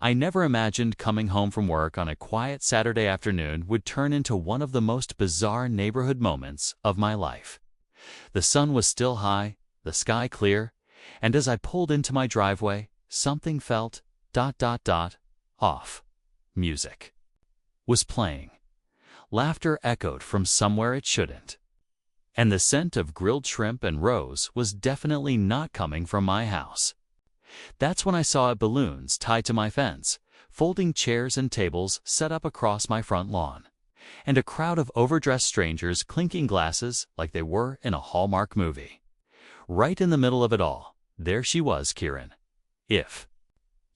I never imagined coming home from work on a quiet Saturday afternoon would turn into one of the most bizarre neighborhood moments of my life. The sun was still high, the sky clear, and as I pulled into my driveway, something felt ... off. Music was playing. Laughter echoed from somewhere it shouldn't. And the scent of grilled shrimp and rose was definitely not coming from my house. That's when I saw balloons tied to my fence, folding chairs and tables set up across my front lawn, and a crowd of overdressed strangers clinking glasses like they were in a Hallmark movie. Right in the middle of it all, there she was, Kieran. If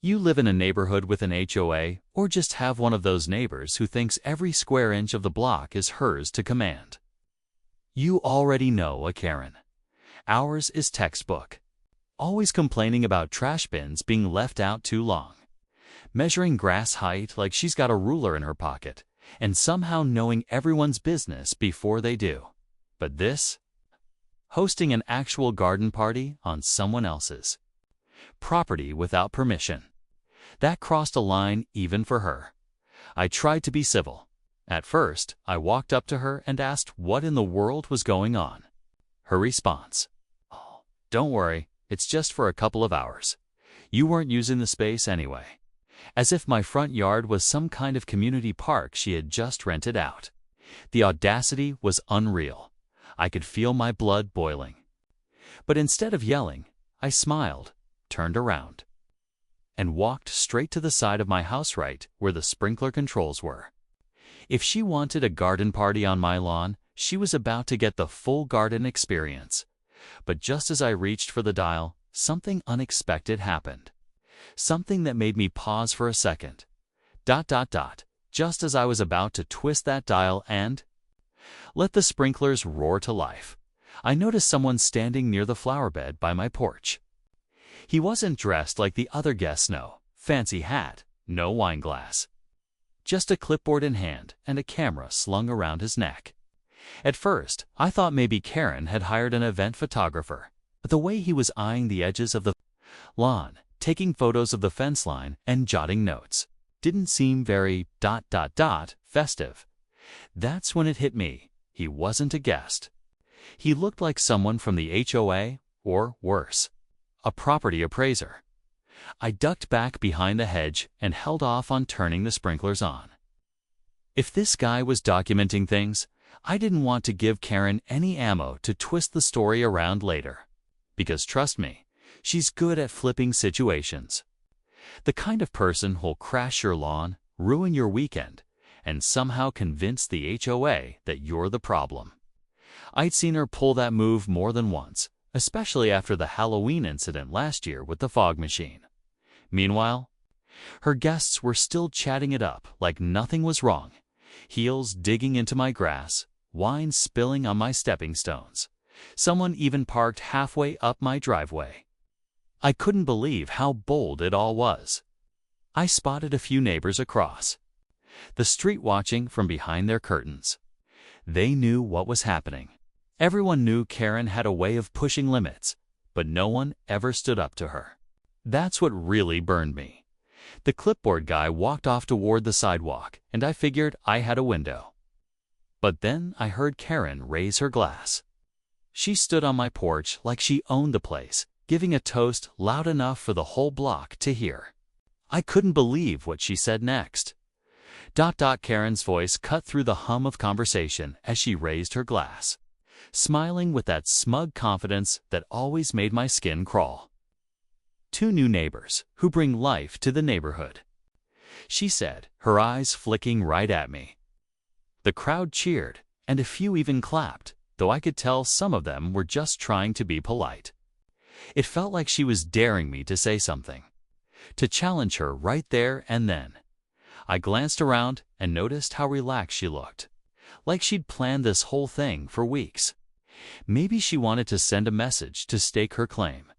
you live in a neighborhood with an HOA, or just have one of those neighbors who thinks every square inch of the block is hers to command, you already know a Karen. Ours is textbook. Always complaining about trash bins being left out too long, measuring grass height like she's got a ruler in her pocket, and somehow knowing everyone's business before they do. But this? Hosting an actual garden party on someone else's property without permission. That crossed a line even for her. I tried to be civil. At first, I walked up to her and asked what in the world was going on. Her response: "Oh, don't worry, it's just for a couple of hours. You weren't using the space anyway." As if my front yard was some kind of community park she had just rented out. The audacity was unreal. I could feel my blood boiling. But instead of yelling, I smiled, turned around, and walked straight to the side of my house right where the sprinkler controls were. If she wanted a garden party on my lawn, she was about to get the full garden experience. But just as I reached for the dial, something unexpected happened. Something that made me pause for a second. Just as I was about to twist that dial and let the sprinklers roar to life, I noticed someone standing near the flower bed by my porch. He wasn't dressed like the other guests, no fancy hat, no wine glass. Just a clipboard in hand and a camera slung around his neck. At first, I thought maybe Karen had hired an event photographer, but the way he was eyeing the edges of the lawn, taking photos of the fence line, and jotting notes didn't seem very ... festive. That's when it hit me. He wasn't a guest. He looked like someone from the HOA, or worse, a property appraiser. I ducked back behind the hedge and held off on turning the sprinklers on. If this guy was documenting things, I didn't want to give Karen any ammo to twist the story around later. Because trust me, she's good at flipping situations. The kind of person who'll crash your lawn, ruin your weekend, and somehow convince the HOA that you're the problem. I'd seen her pull that move more than once, especially after the Halloween incident last year with the fog machine. Meanwhile, her guests were still chatting it up like nothing was wrong, heels digging into my grass, wine spilling on my stepping stones. Someone even parked halfway up my driveway. I couldn't believe how bold it all was. I spotted a few neighbors across the street watching from behind their curtains. They knew what was happening. Everyone knew Karen had a way of pushing limits, but no one ever stood up to her. That's what really burned me. The clipboard guy walked off toward the sidewalk, and I figured I had a window. But then I heard Karen raise her glass. She stood on my porch like she owned the place, giving a toast loud enough for the whole block to hear. I couldn't believe what she said next. Karen's voice cut through the hum of conversation as she raised her glass, smiling with that smug confidence that always made my skin crawl. "Two new neighbors who bring life to the neighborhood," she said, her eyes flicking right at me. The crowd cheered, and a few even clapped, though I could tell some of them were just trying to be polite. It felt like she was daring me to say something, to challenge her right there and then. I glanced around and noticed how relaxed she looked, like she'd planned this whole thing for weeks. Maybe she wanted to send a message to stake her claim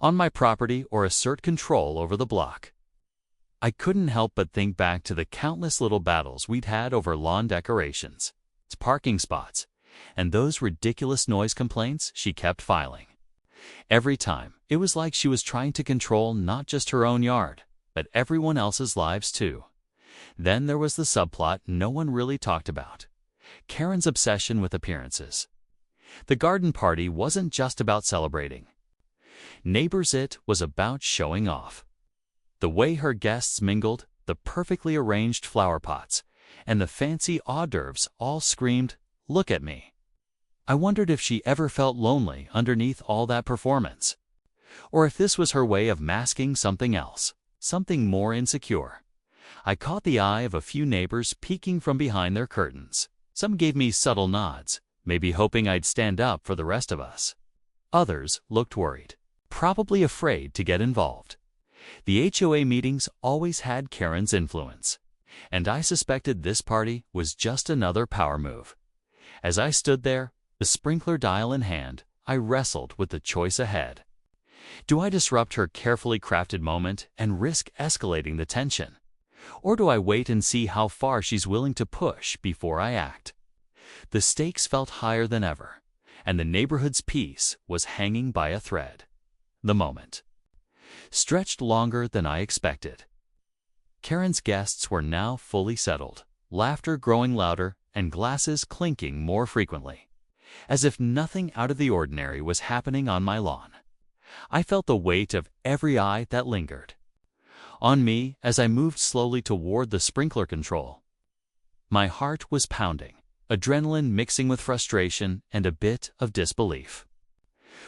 on my property or assert control over the block. I couldn't help but think back to the countless little battles we'd had over lawn decorations, parking spots, and those ridiculous noise complaints she kept filing. Every time, it was like she was trying to control not just her own yard, but everyone else's lives too. Then there was the subplot no one really talked about: Karen's obsession with appearances. The garden party wasn't just about celebrating. Neighbors, it was about showing off. The way her guests mingled, the perfectly arranged flower pots, and the fancy hors d'oeuvres all screamed, "Look at me." I wondered if she ever felt lonely underneath all that performance, or if this was her way of masking something else, something more insecure. I caught the eye of a few neighbors peeking from behind their curtains. Some gave me subtle nods, maybe hoping I'd stand up for the rest of us. Others looked worried, probably afraid to get involved. The HOA meetings always had Karen's influence, and I suspected this party was just another power move. As I stood there, the sprinkler dial in hand, I wrestled with the choice ahead. Do I disrupt her carefully crafted moment and risk escalating the tension? Or do I wait and see how far she's willing to push before I act? The stakes felt higher than ever, and the neighborhood's peace was hanging by a thread. The moment stretched longer than I expected. Karen's guests were now fully settled, laughter growing louder and glasses clinking more frequently, as if nothing out of the ordinary was happening on my lawn. I felt the weight of every eye that lingered on me as I moved slowly toward the sprinkler control. My heart was pounding, adrenaline mixing with frustration and a bit of disbelief.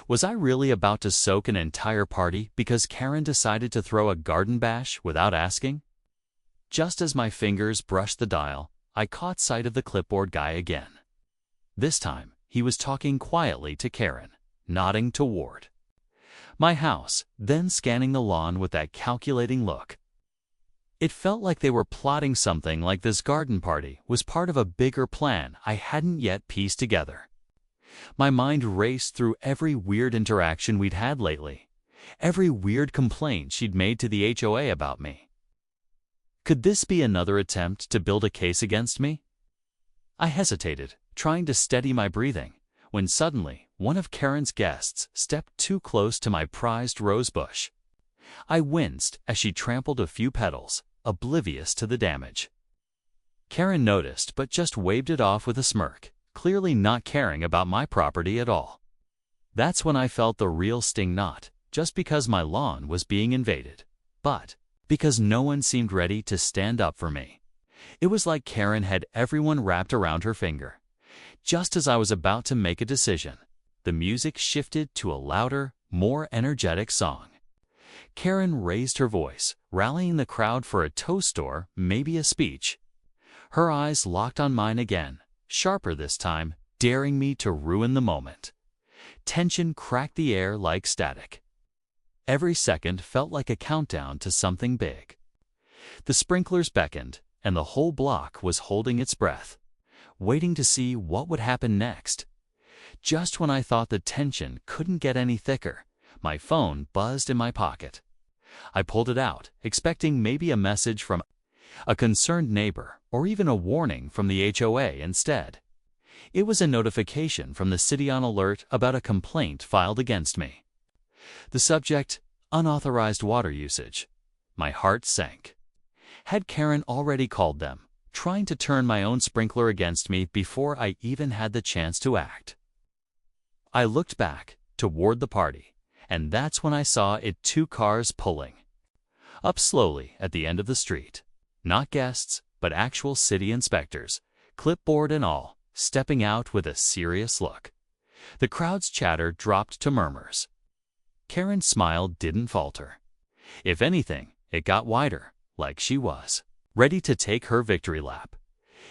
Was I really about to soak an entire party because Karen decided to throw a garden bash without asking? Just as my fingers brushed the dial, I caught sight of the clipboard guy again. This time, he was talking quietly to Karen, nodding toward my house, then scanning the lawn with that calculating look. It felt like they were plotting something, like this garden party was part of a bigger plan I hadn't yet pieced together. My mind raced through every weird interaction we'd had lately, every weird complaint she'd made to the HOA about me. Could this be another attempt to build a case against me? I hesitated, trying to steady my breathing, when suddenly one of Karen's guests stepped too close to my prized rose bush. I winced as she trampled a few petals, oblivious to the damage. Karen noticed but just waved it off with a smirk, clearly not caring about my property at all. That's when I felt the real sting, not just because my lawn was being invaded, but because no one seemed ready to stand up for me. It was like Karen had everyone wrapped around her finger. Just as I was about to make a decision, the music shifted to a louder, more energetic song. Karen raised her voice, rallying the crowd for a toast or maybe a speech. Her eyes locked on mine again, sharper this time, daring me to ruin the moment. Tension cracked the air like static. Every second felt like a countdown to something big. The sprinklers beckoned, and the whole block was holding its breath, waiting to see what would happen next. Just when I thought the tension couldn't get any thicker, my phone buzzed in my pocket. I pulled it out, expecting maybe a message from a concerned neighbor or even a warning from the HOA instead. It was a notification from the city on alert about a complaint filed against me. The subject, unauthorized water usage. My heart sank. Had Karen already called them, trying to turn my own sprinkler against me before I even had the chance to act? I looked back toward the party, and that's when I saw it, 2 cars pulling up slowly at the end of the street. Not guests, but actual city inspectors, clipboard and all, stepping out with a serious look. The crowd's chatter dropped to murmurs. Karen's smile didn't falter. If anything, it got wider, like she was ready to take her victory lap.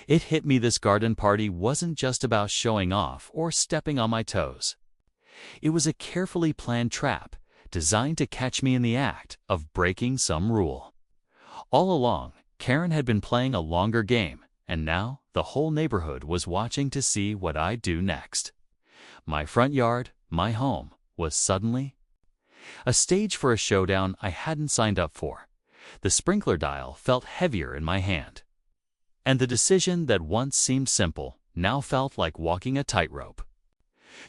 It hit me this garden party wasn't just about showing off or stepping on my toes. It was a carefully planned trap designed to catch me in the act of breaking some rule. All along, Karen had been playing a longer game, and now the whole neighborhood was watching to see what I'd do next. My front yard, my home, was suddenly a stage for a showdown I hadn't signed up for. The sprinkler dial felt heavier in my hand, and the decision that once seemed simple now felt like walking a tightrope.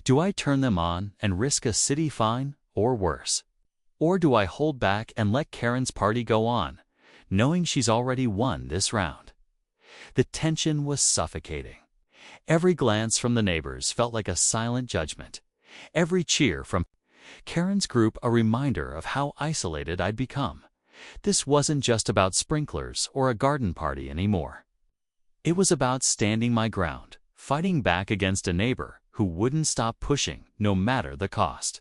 Do I turn them on and risk a city fine, or worse? Or do I hold back and let Karen's party go on knowing she's already won this round. The tension was suffocating. Every glance from the neighbors felt like a silent judgment. Every cheer from Karen's group a reminder of how isolated I'd become. This wasn't just about sprinklers or a garden party anymore. It was about standing my ground, fighting back against a neighbor who wouldn't stop pushing no matter the cost.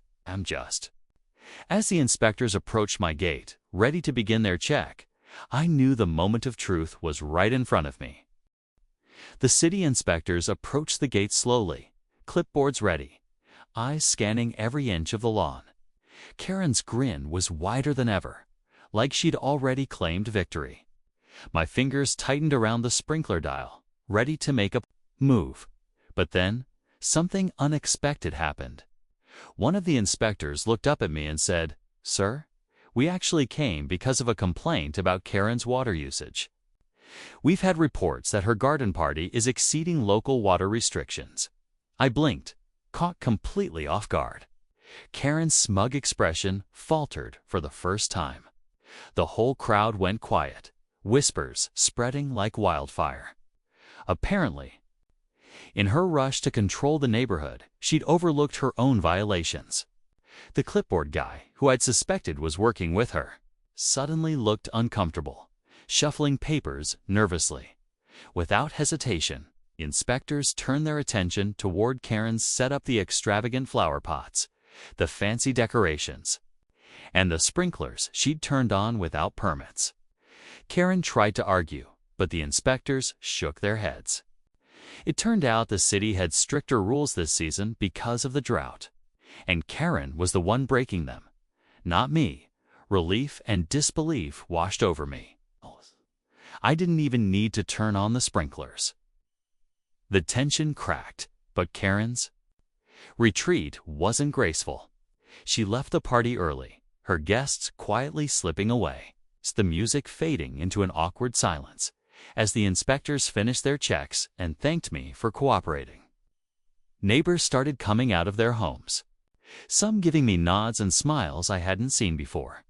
As the inspectors approached my gate, ready to begin their check, I knew the moment of truth was right in front of me. The city inspectors approached the gate slowly, clipboards ready, eyes scanning every inch of the lawn. Karen's grin was wider than ever, like she'd already claimed victory. My fingers tightened around the sprinkler dial, ready to make a move. But then, something unexpected happened. One of the inspectors looked up at me and said, "Sir, we actually came because of a complaint about Karen's water usage. We've had reports that her garden party is exceeding local water restrictions." I blinked, caught completely off guard. Karen's smug expression faltered for the first time. The whole crowd went quiet, whispers spreading like wildfire. Apparently, in her rush to control the neighborhood, she'd overlooked her own violations. The clipboard guy, who I'd suspected was working with her, suddenly looked uncomfortable, shuffling papers nervously. Without hesitation, the inspectors turned their attention toward Karen's set up the extravagant flower pots, the fancy decorations, and the sprinklers she'd turned on without permits. Karen tried to argue, but the inspectors shook their heads. It turned out the city had stricter rules this season because of the drought, and Karen was the one breaking them, not me. Relief and disbelief washed over me. I didn't even need to turn on the sprinklers. The tension cracked, but Karen's retreat wasn't graceful. She left the party early, her guests quietly slipping away, the music fading into an awkward silence, as the inspectors finished their checks and thanked me for cooperating. Neighbors started coming out of their homes, some giving me nods and smiles I hadn't seen before.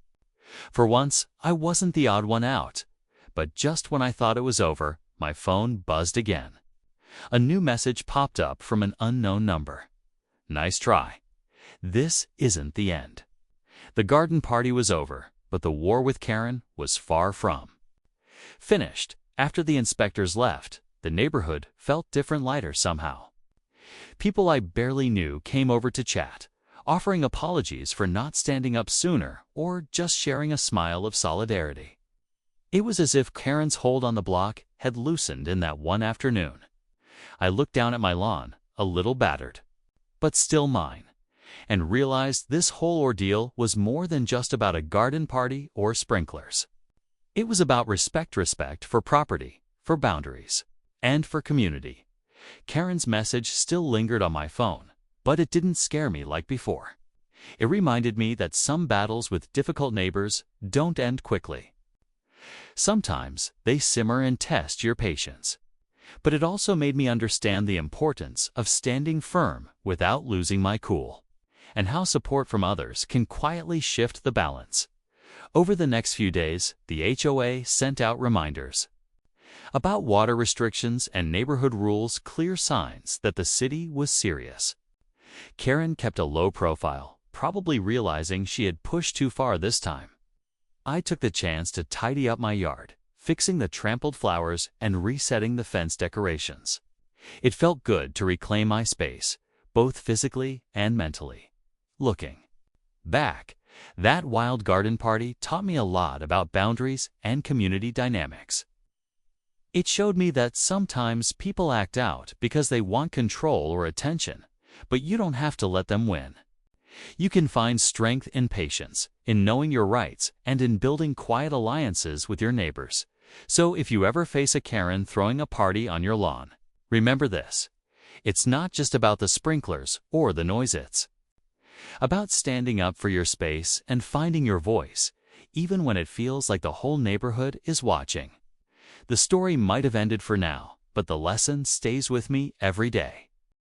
For once, I wasn't the odd one out, but just when I thought it was over, my phone buzzed again. A new message popped up from an unknown number. "Nice try. This isn't the end." The garden party was over, but the war with Karen was far from finished. After the inspectors left, the neighborhood felt different, lighter somehow. People I barely knew came over to chat, offering apologies for not standing up sooner or just sharing a smile of solidarity. It was as if Karen's hold on the block had loosened in that one afternoon. I looked down at my lawn, a little battered, but still mine, and realized this whole ordeal was more than just about a garden party or sprinklers. It was about respect for property, for boundaries, and for community. Karen's message still lingered on my phone, but it didn't scare me like before. It reminded me that some battles with difficult neighbors don't end quickly. Sometimes they simmer and test your patience. But it also made me understand the importance of standing firm without losing my cool, and how support from others can quietly shift the balance. Over the next few days, the HOA sent out reminders about water restrictions and neighborhood rules, clear signs that the city was serious. Karen kept a low profile, probably realizing she had pushed too far this time. I took the chance to tidy up my yard, fixing the trampled flowers and resetting the fence decorations. It felt good to reclaim my space, both physically and mentally. Looking back, that wild garden party taught me a lot about boundaries and community dynamics. It showed me that sometimes people act out because they want control or attention, but you don't have to let them win. You can find strength in patience, in knowing your rights, and in building quiet alliances with your neighbors. So if you ever face a Karen throwing a party on your lawn, remember this: it's not just about the sprinklers or the noise, it's about standing up for your space and finding your voice, even when it feels like the whole neighborhood is watching. The story might have ended for now, but the lesson stays with me every day.